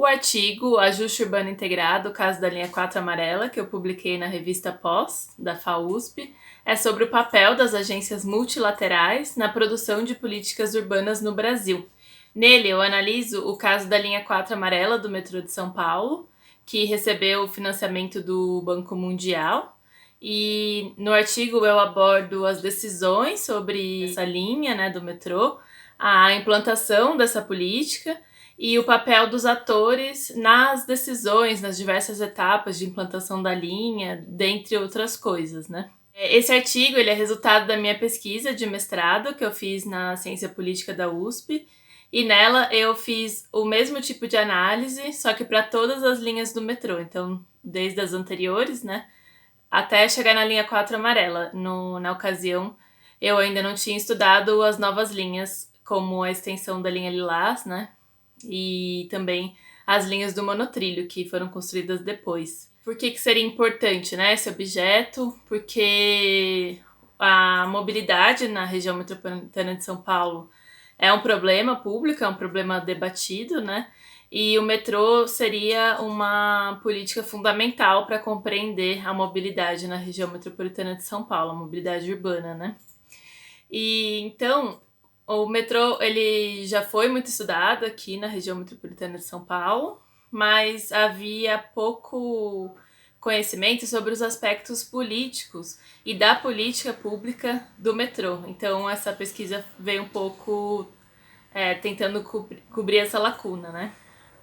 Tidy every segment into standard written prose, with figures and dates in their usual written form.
O artigo Ajuste Urbano Integrado, caso da linha 4 amarela, que eu publiquei na revista Pós, da FAUSP, é sobre o papel das agências multilaterais na produção de políticas urbanas no Brasil. Nele, eu analiso o caso da linha 4 amarela do metrô de São Paulo, que recebeu o financiamento do Banco Mundial. E no artigo eu abordo as decisões sobre essa linha, né, do metrô, a implantação dessa política e o papel dos atores nas decisões, nas diversas etapas de implantação da linha, dentre outras coisas, né? Esse artigo ele é resultado da minha pesquisa de mestrado que eu fiz na Ciência Política da USP, e nela eu fiz o mesmo tipo de análise, só que para todas as linhas do metrô, então desde as anteriores, né, até chegar na linha 4 amarela. Na ocasião, eu ainda não tinha estudado as novas linhas, como a extensão da linha Lilás, né, e também as linhas do monotrilho, que foram construídas depois. Por que seria importante, né, esse objeto? Porque a mobilidade na região metropolitana de São Paulo é um problema público, é um problema debatido, né? E o metrô seria uma política fundamental para compreender a mobilidade na região metropolitana de São Paulo, a mobilidade urbana, né? E então, o metrô ele já foi muito estudado aqui na região metropolitana de São Paulo, mas havia pouco conhecimento sobre os aspectos políticos e da política pública do metrô. Então, essa pesquisa veio um pouco tentando cobrir essa lacuna, né?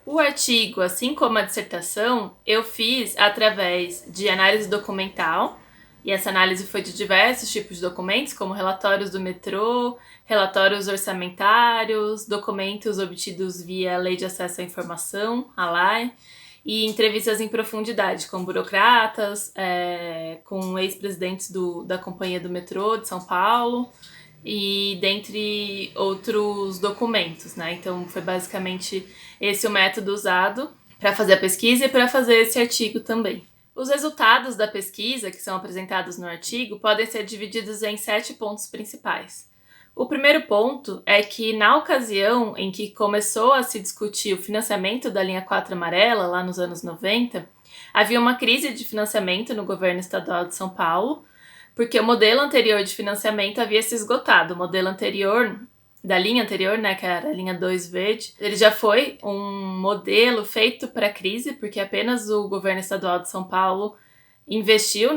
O artigo, assim como a dissertação, eu fiz através de análise documental, e essa análise foi de diversos tipos de documentos, como relatórios do metrô, relatórios orçamentários, documentos obtidos via Lei de Acesso à Informação, a LAI, e entrevistas em profundidade com burocratas, com ex-presidentes da Companhia do Metrô de São Paulo, e dentre outros documentos, né? Então foi basicamente esse o método usado para fazer a pesquisa e para fazer esse artigo também. Os resultados da pesquisa, que são apresentados no artigo, podem ser divididos em 7 pontos principais. O primeiro ponto é que, na ocasião em que começou a se discutir o financiamento da linha 4 amarela, lá nos anos 90, havia uma crise de financiamento no governo estadual de São Paulo, porque o modelo anterior de financiamento havia se esgotado. O modelo anterior, da linha anterior, né, que era a linha 2 verde, ele já foi um modelo feito para a crise, porque apenas o governo estadual de São Paulo investiu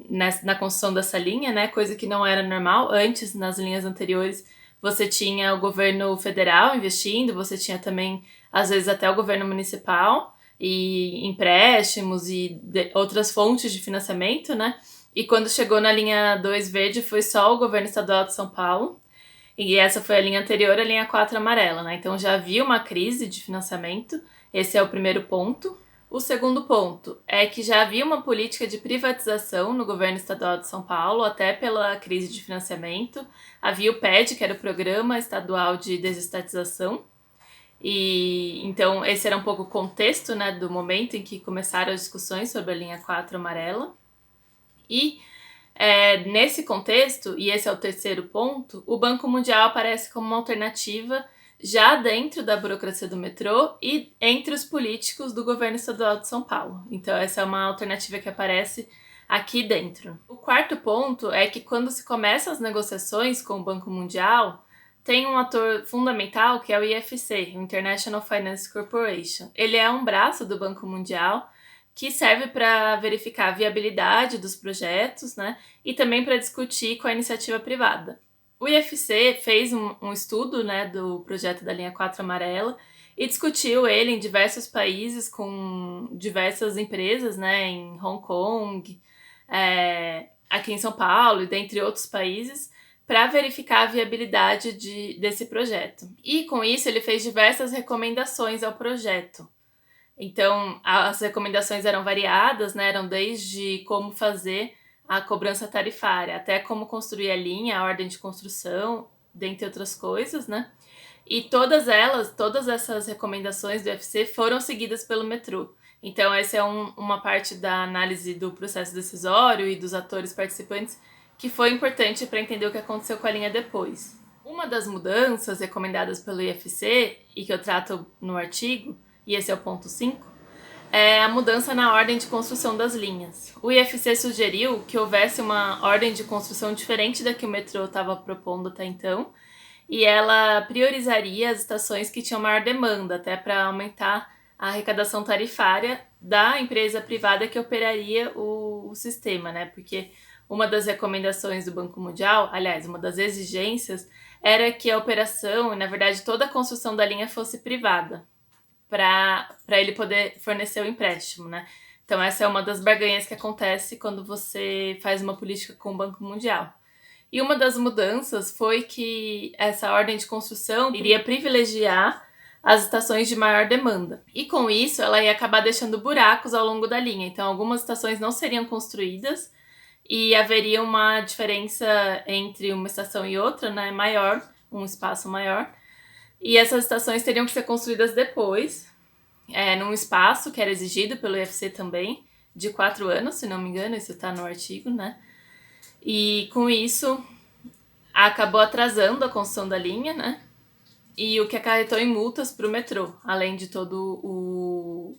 na construção dessa linha, né, coisa que não era normal. Antes, nas linhas anteriores, você tinha o governo federal investindo, você tinha também, às vezes, até o governo municipal, e empréstimos e outras fontes de financiamento, né? E quando chegou na linha 2 verde, foi só o governo estadual de São Paulo. E essa foi a linha anterior à linha 4 amarela, né? Então já havia uma crise de financiamento. Esse é o primeiro ponto. O segundo ponto é que já havia uma política de privatização no governo estadual de São Paulo, até pela crise de financiamento. Havia o PED, que era o Programa Estadual de Desestatização. E então esse era um pouco o contexto, né, do momento em que começaram as discussões sobre a linha 4 amarela. E nesse contexto, e esse é o terceiro ponto, o Banco Mundial aparece como uma alternativa já dentro da burocracia do metrô e entre os políticos do governo estadual de São Paulo. Então essa é uma alternativa que aparece aqui dentro. O quarto ponto é que quando se começam as negociações com o Banco Mundial, tem um ator fundamental que é o IFC, o International Finance Corporation. Ele é um braço do Banco Mundial que serve para verificar a viabilidade dos projetos, né, e também para discutir com a iniciativa privada. O IFC fez um estudo, né, do projeto da linha 4 amarela e discutiu ele em diversos países com diversas empresas, né, em Hong Kong, aqui em São Paulo e dentre outros países, para verificar a viabilidade desse projeto. E com isso ele fez diversas recomendações ao projeto. Então, as recomendações eram variadas, né? Eram desde como fazer a cobrança tarifária, até como construir a linha, a ordem de construção, dentre outras coisas, né? E todas essas recomendações do UFC foram seguidas pelo metrô. Então, essa é uma parte da análise do processo decisório e dos atores participantes que foi importante para entender o que aconteceu com a linha depois. Uma das mudanças recomendadas pelo IFC, e que eu trato no artigo, e esse é o ponto 5, é a mudança na ordem de construção das linhas. O IFC sugeriu que houvesse uma ordem de construção diferente da que o metrô estava propondo até então, e ela priorizaria as estações que tinham maior demanda, até para aumentar a arrecadação tarifária da empresa privada que operaria o sistema, né? Porque uma das recomendações do Banco Mundial, aliás, uma das exigências, era que a operação, e na verdade toda a construção da linha fosse privada, para ele poder fornecer o empréstimo, né? Então essa é uma das barganhas que acontece quando você faz uma política com o Banco Mundial. E uma das mudanças foi que essa ordem de construção iria privilegiar as estações de maior demanda. E com isso, ela ia acabar deixando buracos ao longo da linha. Então, algumas estações não seriam construídas e haveria uma diferença entre uma estação e outra, né, maior, um espaço maior. E essas estações teriam que ser construídas depois, num espaço que era exigido pelo IFC também, de 4 anos, se não me engano, isso está no artigo, né? E com isso, acabou atrasando a construção da linha, né? E o que acarretou em multas para o metrô, além de todo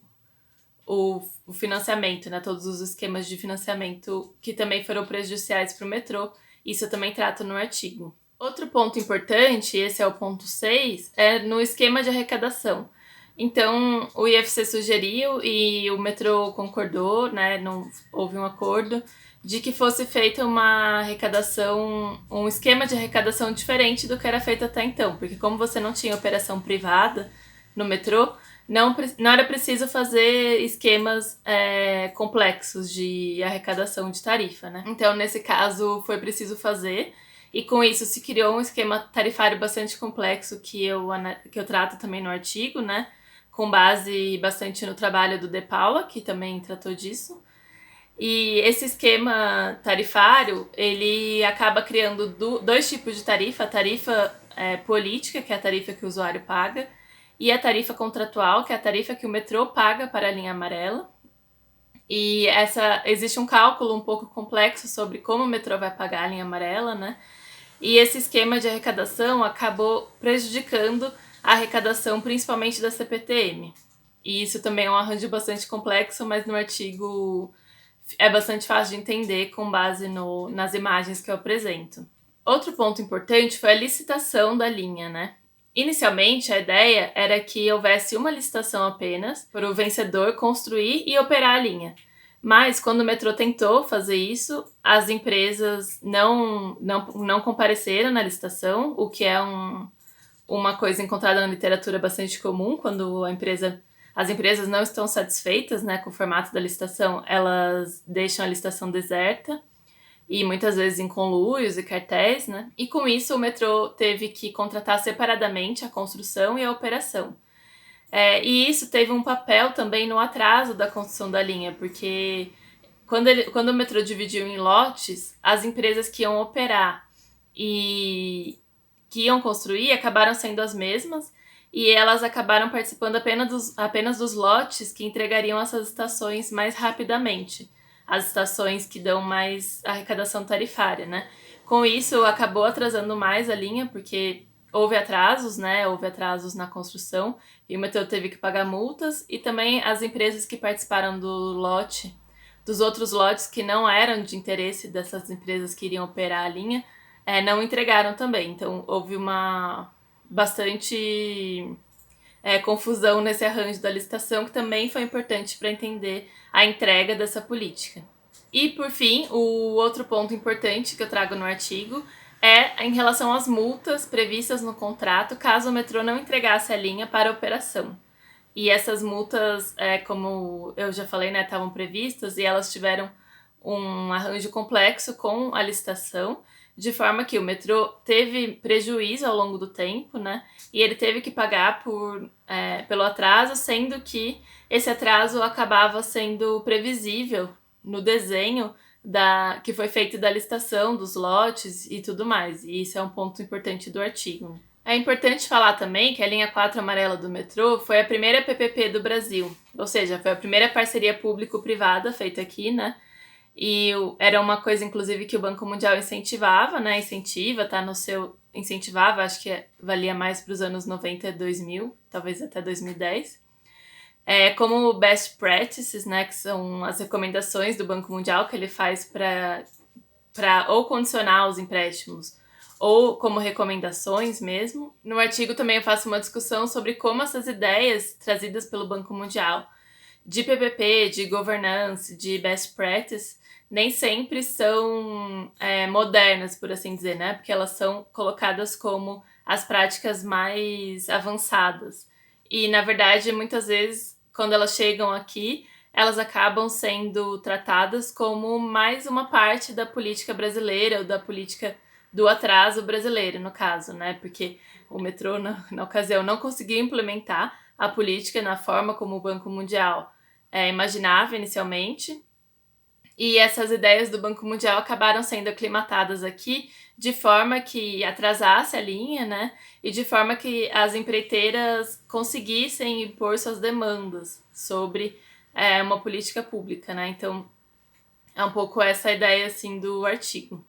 o financiamento, né? Todos os esquemas de financiamento que também foram prejudiciais para o metrô. Isso eu também trato no artigo. Outro ponto importante, esse é o ponto 6, é no esquema de arrecadação. Então, o IFC sugeriu e o metrô concordou, né? Não houve um acordo de que fosse feita uma arrecadação, um esquema de arrecadação diferente do que era feito até então, porque como você não tinha operação privada no metrô, não era preciso fazer esquemas complexos de arrecadação de tarifa, né? Então, nesse caso, foi preciso fazer, e com isso se criou um esquema tarifário bastante complexo que eu trato também no artigo, né? Com base bastante no trabalho do De Paula, que também tratou disso. E esse esquema tarifário, ele acaba criando dois tipos de tarifa. A tarifa política, que é a tarifa que o usuário paga, e a tarifa contratual, que é a tarifa que o metrô paga para a linha amarela. E existe um cálculo um pouco complexo sobre como o metrô vai pagar a linha amarela, né? E esse esquema de arrecadação acabou prejudicando a arrecadação, principalmente da CPTM. E isso também é um arranjo bastante complexo, mas no artigo é bastante fácil de entender com base nas imagens que eu apresento. Outro ponto importante foi a licitação da linha, né? Inicialmente, a ideia era que houvesse uma licitação apenas para o vencedor construir e operar a linha. Mas, quando o metrô tentou fazer isso, as empresas não compareceram na licitação, o que é uma coisa encontrada na literatura bastante comum. Quando as empresas não estão satisfeitas, né, com o formato da licitação, elas deixam a licitação deserta, e muitas vezes em conluios e cartéis, né? E com isso o metrô teve que contratar separadamente a construção e a operação. E isso teve um papel também no atraso da construção da linha, porque quando o metrô dividiu em lotes, as empresas que iam operar e que iam construir acabaram sendo as mesmas, e elas acabaram participando apenas dos lotes que entregariam essas estações mais rapidamente, as estações que dão mais arrecadação tarifária, né? Com isso, acabou atrasando mais a linha, porque houve atrasos, né? Houve atrasos na construção, e o metrô teve que pagar multas, e também as empresas que participaram dos outros lotes que não eram de interesse dessas empresas que iriam operar a linha, não entregaram também. Então, houve uma bastante confusão nesse arranjo da licitação, que também foi importante para entender a entrega dessa política. E, por fim, o outro ponto importante que eu trago no artigo é em relação às multas previstas no contrato caso o metrô não entregasse a linha para a operação. E essas multas, como eu já falei, né, estavam previstas, e elas tiveram um arranjo complexo com a licitação, de forma que o metrô teve prejuízo ao longo do tempo, né? E ele teve que pagar pelo atraso, sendo que esse atraso acabava sendo previsível no desenho que foi feito da licitação, dos lotes e tudo mais. E isso é um ponto importante do artigo. É importante falar também que a linha 4 amarela do metrô foi a primeira PPP do Brasil, ou seja, foi a primeira parceria público-privada feita aqui, né? E era uma coisa, inclusive, que o Banco Mundial incentivava, né? Incentivava, acho que valia mais para os anos 90 e 2000, talvez até 2010. como best practices, né, que são as recomendações do Banco Mundial que ele faz para ou condicionar os empréstimos ou como recomendações mesmo. No artigo também eu faço uma discussão sobre como essas ideias trazidas pelo Banco Mundial de PPP, de governance, de best practice, nem sempre são modernas, por assim dizer, né? Porque elas são colocadas como as práticas mais avançadas. E, na verdade, muitas vezes, quando elas chegam aqui, elas acabam sendo tratadas como mais uma parte da política brasileira ou da política do atraso brasileiro, no caso, né? Porque o metrô, na ocasião, não conseguiu implementar a política na forma como o Banco Mundial imaginava inicialmente. E essas ideias do Banco Mundial acabaram sendo aclimatadas aqui de forma que atrasasse a linha, né? E de forma que as empreiteiras conseguissem impor suas demandas sobre uma política pública, né? Então, é um pouco essa ideia, assim, do artigo.